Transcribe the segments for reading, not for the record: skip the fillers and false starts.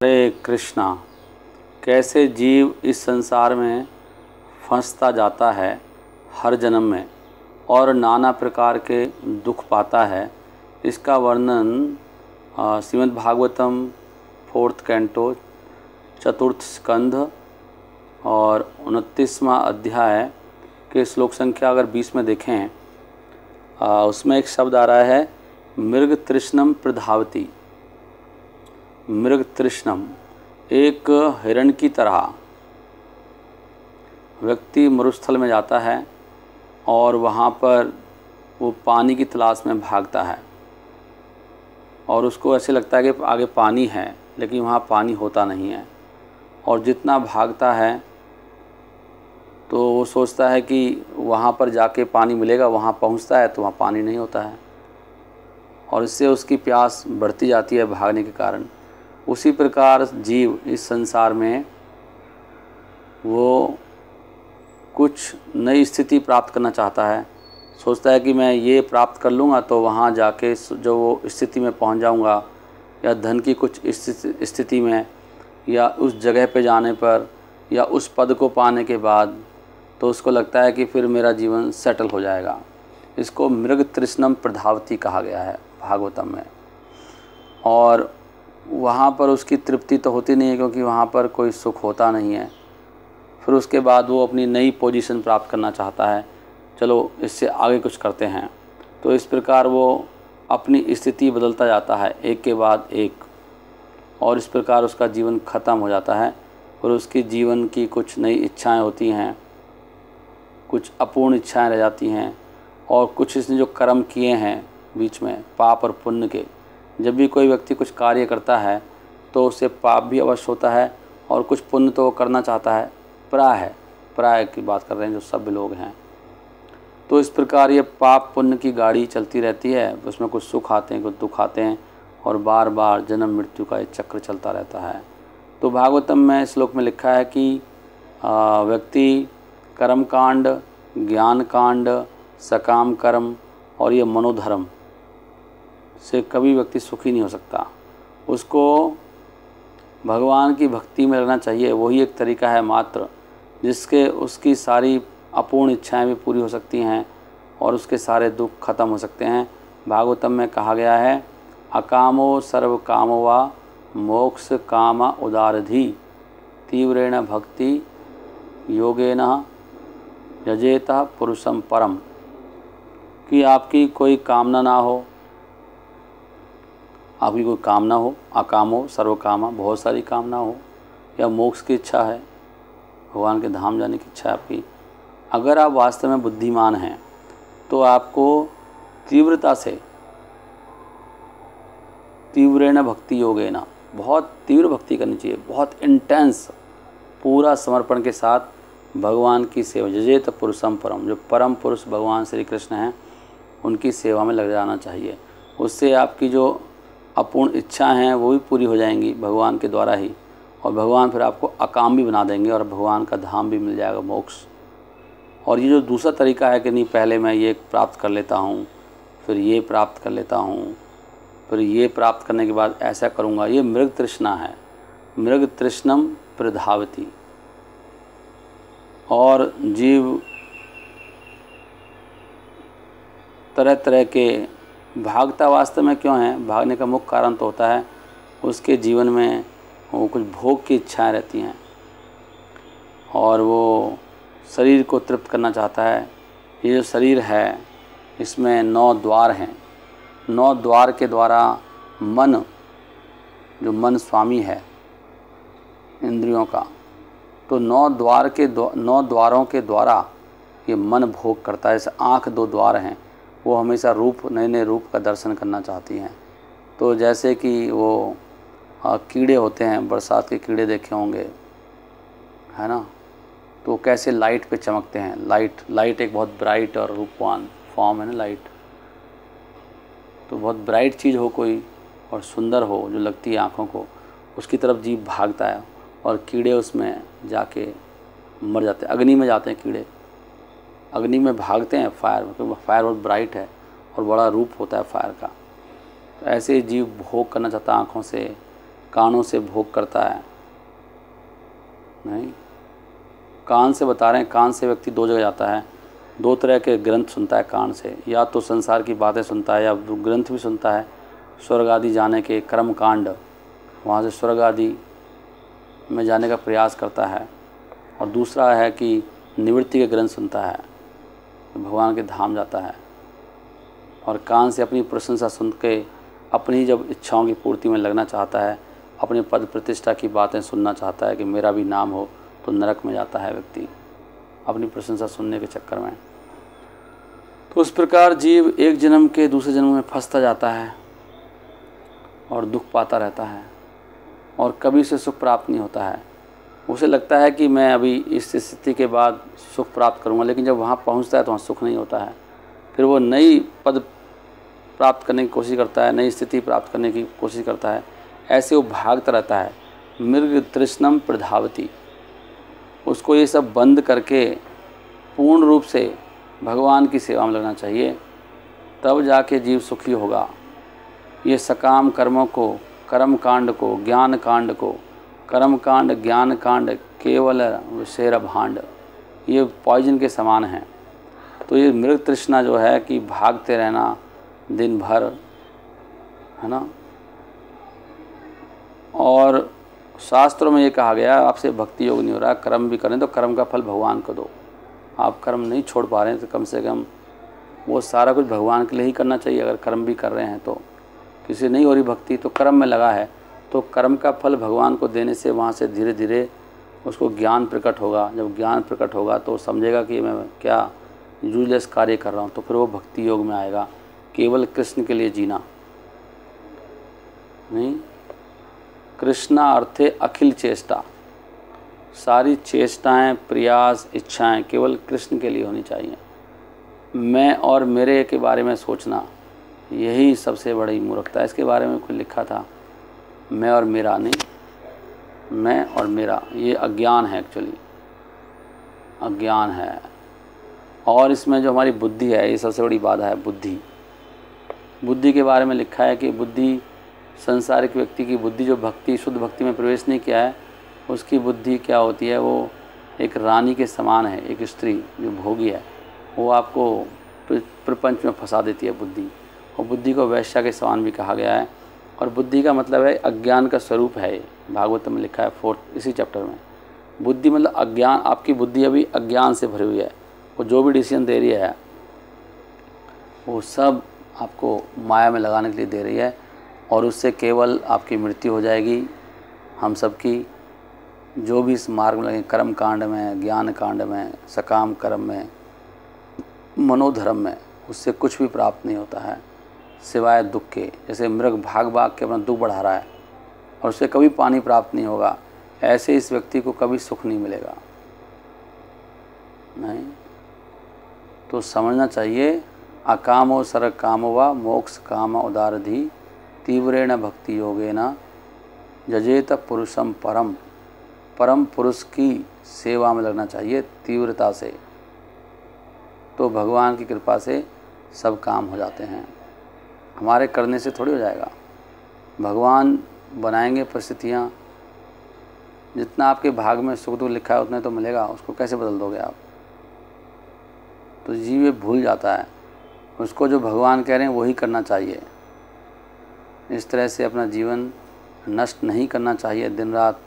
हरे कृष्णा। कैसे जीव इस संसार में फंसता जाता है हर जन्म में और नाना प्रकार के दुख पाता है, इसका वर्णन Shrimad Bhagavatam 4th canto 4th स्कंध और 29वां अध्याय के श्लोक संख्या अगर 20 में देखें, उसमें एक शब्द आ रहा है मृग तृष्णम प्रधावती। मृग तृष्णम, एक हिरण की तरह व्यक्ति मरुस्थल में जाता है और वहाँ पर वो पानी की तलाश में भागता है और उसको ऐसे लगता है कि आगे पानी है, लेकिन वहाँ पानी होता नहीं है। और जितना भागता है तो वो सोचता है कि वहाँ पर जाके पानी मिलेगा, वहाँ पहुँचता है तो वहाँ पानी नहीं होता है और इससे उसकी प्यास बढ़ती जाती है भागने के कारण। उसी प्रकार जीव इस संसार में वो कुछ नई स्थिति प्राप्त करना चाहता है, सोचता है कि मैं ये प्राप्त कर लूँगा तो वहाँ जाके जो वो स्थिति में पहुँच जाऊँगा, या धन की कुछ स्थिति में, या उस जगह पे जाने पर, या उस पद को पाने के बाद तो उसको लगता है कि फिर मेरा जीवन सेटल हो जाएगा। इसको मृग तृष्णम प्रधावती कहा गया है भागवतम में। और वहाँ पर उसकी तृप्ति तो होती नहीं है, क्योंकि वहाँ पर कोई सुख होता नहीं है। फिर उसके बाद वो अपनी नई पोजीशन प्राप्त करना चाहता है, चलो इससे आगे कुछ करते हैं। तो इस प्रकार वो अपनी स्थिति बदलता जाता है एक के बाद एक, और इस प्रकार उसका जीवन ख़त्म हो जाता है। और उसकी जीवन की कुछ नई इच्छाएं होती हैं, कुछ अपूर्ण इच्छाएं रह जाती हैं, और कुछ इसने जो कर्म किए हैं बीच में पाप और पुण्य के, जब भी कोई व्यक्ति कुछ कार्य करता है तो उससे पाप भी अवश्य होता है और कुछ पुण्य तो वो करना चाहता है। प्राय की बात कर रहे हैं, जो सभ्य लोग हैं। तो इस प्रकार ये पाप पुण्य की गाड़ी चलती रहती है, उसमें कुछ सुख आते हैं, कुछ दुख आते हैं, और बार बार जन्म मृत्यु का ये चक्र चलता रहता है। तो भागवतम में श्लोक में लिखा है कि व्यक्ति कर्म कांड, ज्ञान कांड, सकाम कर्म और ये मनोधर्म से कभी व्यक्ति सुखी नहीं हो सकता। उसको भगवान की भक्ति में रहना चाहिए। वही एक तरीका है मात्र जिसके उसकी सारी अपूर्ण इच्छाएं भी पूरी हो सकती हैं और उसके सारे दुख खत्म हो सकते हैं। भागवतम में कहा गया है, अकामो सर्व कामो वा मोक्ष काम उदारधि तीव्रेण भक्ति योगेन यजेत पुरुषम परम। कि आपकी कोई कामना ना हो, आपकी कोई कामना हो, अकामो सर्व कामा, बहुत सारी कामना हो, या मोक्ष की इच्छा है, भगवान के धाम जाने की इच्छा है आपकी। अगर आप वास्तव में बुद्धिमान हैं तो आपको तीव्रता से, तीव्रेण भक्ति योगेन, बहुत तीव्र भक्ति करनी चाहिए, बहुत इंटेंस, पूरा समर्पण के साथ भगवान की सेवा, यजेत पुरुषम परम, जो परम पुरुष भगवान श्री कृष्ण हैं उनकी सेवा में लग जाना चाहिए। उससे आपकी जो अपूर्ण इच्छा हैं वो भी पूरी हो जाएंगी भगवान के द्वारा ही, और भगवान फिर आपको अकाम भी बना देंगे और भगवान का धाम भी मिल जाएगा, मोक्ष। और ये जो दूसरा तरीका है कि नहीं पहले मैं ये प्राप्त कर लेता हूँ, फिर ये प्राप्त कर लेता हूँ, फिर ये प्राप्त करने के बाद ऐसा करूँगा, ये मृग तृष्णा है। मृग तृष्णम प्रधावती। और जीव तरह तरह के भागता वास्तव में क्यों है? भागने का मुख्य कारण तो होता है उसके जीवन में वो कुछ भोग की इच्छाएं रहती हैं और वो शरीर को तृप्त करना चाहता है। ये जो शरीर है इसमें 9 द्वार हैं। 9 द्वार के द्वारा मन, जो मन स्वामी है इंद्रियों का, तो 9 द्वारों के द्वारा ये मन भोग करता है। जैसे आँख 2 द्वार हैं, वो हमेशा रूप, नए नए रूप का दर्शन करना चाहती हैं। तो जैसे कि वो कीड़े होते हैं, बरसात के कीड़े देखे होंगे, है ना, तो कैसे लाइट पे चमकते हैं। लाइट एक बहुत ब्राइट और रूपवान फॉर्म है ना लाइट। तो बहुत ब्राइट चीज़ हो कोई और सुंदर हो जो लगती है आँखों को, उसकी तरफ जीव भागता है और कीड़े उसमें जाके मर जाते हैं। अग्नि में जाते हैं कीड़े, अग्नि में भागते हैं फायर, क्योंकि फायर बहुत ब्राइट है और बड़ा रूप होता है फायर का। तो ऐसे जीव भोग करना चाहता है आँखों से, कानों से भोग करता है। नहीं, कान से बता रहे हैं, कान से व्यक्ति दो जगह जाता है, दो तरह के ग्रंथ सुनता है कान से, या तो संसार की बातें सुनता है या ग्रंथ भी सुनता है, स्वर्ग आदि जाने के कर्म कांड, वहाँ से स्वर्ग आदि में जाने का प्रयास करता है। और दूसरा है कि निवृत्ति के ग्रंथ सुनता है, भगवान के धाम जाता है। और कान से अपनी प्रशंसा सुन के अपनी जब इच्छाओं की पूर्ति में लगना चाहता है, अपने पद प्रतिष्ठा की बातें सुनना चाहता है कि मेरा भी नाम हो, तो नरक में जाता है व्यक्ति अपनी प्रशंसा सुनने के चक्कर में। तो उस प्रकार जीव एक जन्म के दूसरे जन्म में फंसता जाता है और दुख पाता रहता है और कभी उसे सुख प्राप्त नहीं होता है। उसे लगता है कि मैं अभी इस स्थिति के बाद सुख प्राप्त करूंगा, लेकिन जब वहाँ पहुँचता है तो वहाँ सुख नहीं होता है। फिर वो नई पद प्राप्त करने की कोशिश करता है, नई स्थिति प्राप्त करने की कोशिश करता है। ऐसे वो भागता रहता है। मृग तृष्णम प्रधावती। उसको ये सब बंद करके पूर्ण रूप से भगवान की सेवा में लगना चाहिए, तब जाके जीव सुखी होगा। ये सकाम कर्मों को, कर्म कांड को, ज्ञान कांड को, कर्म कांड ज्ञान कांड केवल विषेर भांड, ये पॉइजन के समान हैं। तो ये मृग तृष्णा जो है कि भागते रहना दिन भर, है ना। और शास्त्रों में ये कहा गया आपसे भक्ति योग नहीं हो रहा, कर्म भी करें तो कर्म का फल भगवान को दो। आप कर्म नहीं छोड़ पा रहे हैं तो कम से कम वो सारा कुछ भगवान के लिए ही करना चाहिए। अगर कर्म भी कर रहे हैं तो, किसी नहीं हो रही भक्ति तो कर्म में लगा है, तो कर्म का फल भगवान को देने से वहाँ से धीरे धीरे उसको ज्ञान प्रकट होगा। जब ज्ञान प्रकट होगा तो समझेगा कि मैं क्या यूजलेस कार्य कर रहा हूँ, तो फिर वो भक्ति योग में आएगा। केवल कृष्ण के लिए जीना नहीं, कृष्णा अर्थे अखिल चेष्टा, सारी चेष्टाएं, प्रयास, इच्छाएं केवल कृष्ण के लिए होनी चाहिए। मैं और मेरे के बारे में सोचना, यही सबसे बड़ी मूर्खता है। इसके बारे में कुछ लिखा था, मैं और मेरा नहीं, मैं और मेरा, ये अज्ञान है, एक्चुअली अज्ञान है। और इसमें जो हमारी बुद्धि है, ये सबसे बड़ी बाधा है, बुद्धि। बुद्धि के बारे में लिखा है कि बुद्धि, संसारिक व्यक्ति की बुद्धि जो भक्ति, शुद्ध भक्ति में प्रवेश नहीं किया है, उसकी बुद्धि क्या होती है, वो एक रानी के समान है। एक स्त्री जो भोगी है, वो आपको प्रपंच में फंसा देती है बुद्धि। और बुद्धि को वैश्या के समान भी कहा गया है। और बुद्धि का मतलब है अज्ञान का स्वरूप है, भागवत में लिखा है 4 इसी चैप्टर में। बुद्धि मतलब अज्ञान, आपकी बुद्धि अभी अज्ञान से भरी हुई है। वो जो भी डिसीजन दे रही है वो सब आपको माया में लगाने के लिए दे रही है, और उससे केवल आपकी मृत्यु हो जाएगी। हम सब की जो भी इस मार्ग में लगे, कर्म कांड में, ज्ञान कांड में, सकाम कर्म में, मनोधर्म में, उससे कुछ भी प्राप्त नहीं होता है सिवाय दुख के। जैसे मृग भाग भाग के अपना दुख बढ़ा रहा है और उससे कभी पानी प्राप्त नहीं होगा, ऐसे इस व्यक्ति को कभी सुख नहीं मिलेगा। नहीं, तो समझना चाहिए, अकामो सर कामो व मोक्ष काम उदारधि तीव्रेण भक्ति योगेन जजेत पुरुषम परम। परम पुरुष की सेवा में लगना चाहिए तीव्रता से, तो भगवान की कृपा से सब काम हो जाते हैं। हमारे करने से थोड़ी हो जाएगा, भगवान बनाएंगे परिस्थितियाँ। जितना आपके भाग में सुख दुख लिखा है उतने तो मिलेगा, उसको कैसे बदल दोगे आप। तो जीव ये भूल जाता है, उसको जो भगवान कह रहे हैं वही करना चाहिए। इस तरह से अपना जीवन नष्ट नहीं करना चाहिए। दिन रात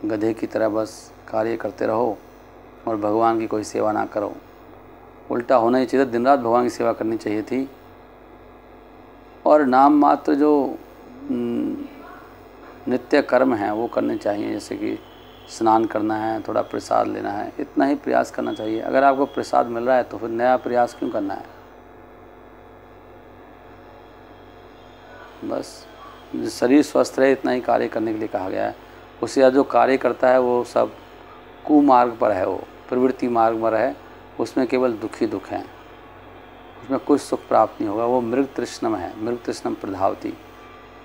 गधे की तरह बस कार्य करते रहो और भगवान की कोई सेवा ना करो। उल्टा होना ही चाहिए, दिन रात भगवान की सेवा करनी चाहिए थी। और नाम मात्र जो नित्य कर्म हैं वो करने चाहिए, जैसे कि स्नान करना है, थोड़ा प्रसाद लेना है, इतना ही प्रयास करना चाहिए। अगर आपको प्रसाद मिल रहा है तो फिर नया प्रयास क्यों करना है। बस शरीर स्वस्थ रहे इतना ही कार्य करने के लिए कहा गया है। उससे ज़्यादा जो कार्य करता है वो सब कुमार्ग पर है, वो प्रवृत्ति मार्ग पर है, उसमें केवल दुख ही दुख हैं, उसमें कुछ सुख प्राप्त नहीं होगा। वो मृग तृष्णम है, मृग तृष्णम प्रधावती।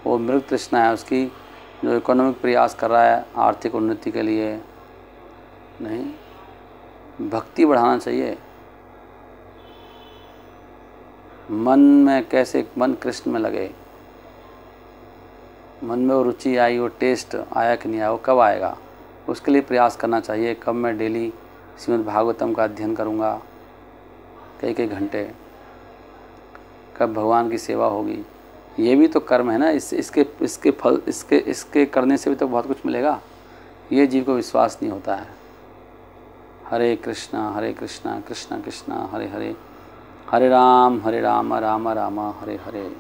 वो मृग तृष्णा है उसकी, जो इकोनॉमिक प्रयास कर रहा है आर्थिक उन्नति के लिए। नहीं, भक्ति बढ़ाना चाहिए। मन में कैसे, मन कृष्ण में लगे, मन में वो रुचि आई, वो टेस्ट आया कि नहीं आया, वो कब आएगा, उसके लिए प्रयास करना चाहिए। कब मैं डेली श्रीमद् भागवतम का अध्ययन करूँगा कई कई घंटे, कब भगवान की सेवा होगी, ये भी तो कर्म है ना। इसके फल इसके करने से भी तो बहुत कुछ मिलेगा। ये जीव को विश्वास नहीं होता है। हरे कृष्णा कृष्णा कृष्णा हरे हरे, हरे राम राम राम हरे हरे।